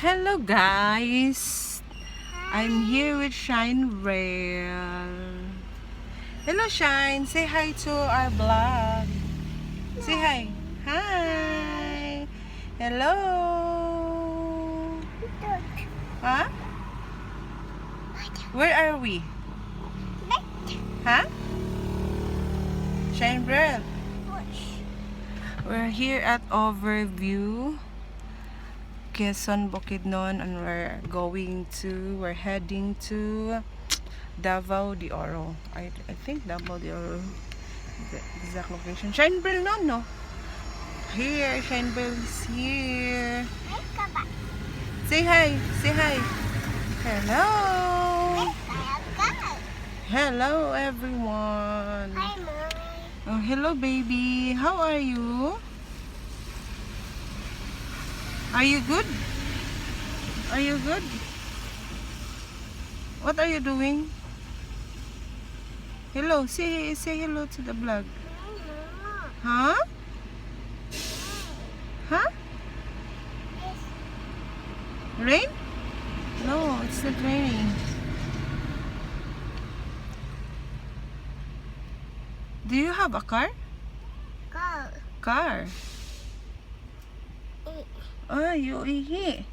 Hello guys, I'm here with Shine Rail. Hello Shine, say hi to our vlog. Say hi. Hi. Hello. Huh? Where are we? Huh? Shine Rail. We're here at Overview, Quezon, Bukidnon, and we're heading to Davao de Oro. I think Davao de Oro, the exact location. Shine Rail no? Here, Shine Rail is here. Say hi, say hi. Hello. Hello everyone. Hi, Mommy. Oh, hello baby. How are you? Are you good? Are you good? What are you doing? Hello, say hello to the vlog. Huh? Huh? Rain? No, it's not raining. Do you have a car? Go. Car. Ah, you ihi.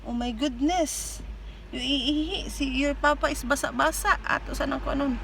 Oh my goodness. You ihi. Si your papa is basa-basa. Ato sa nang kuanon.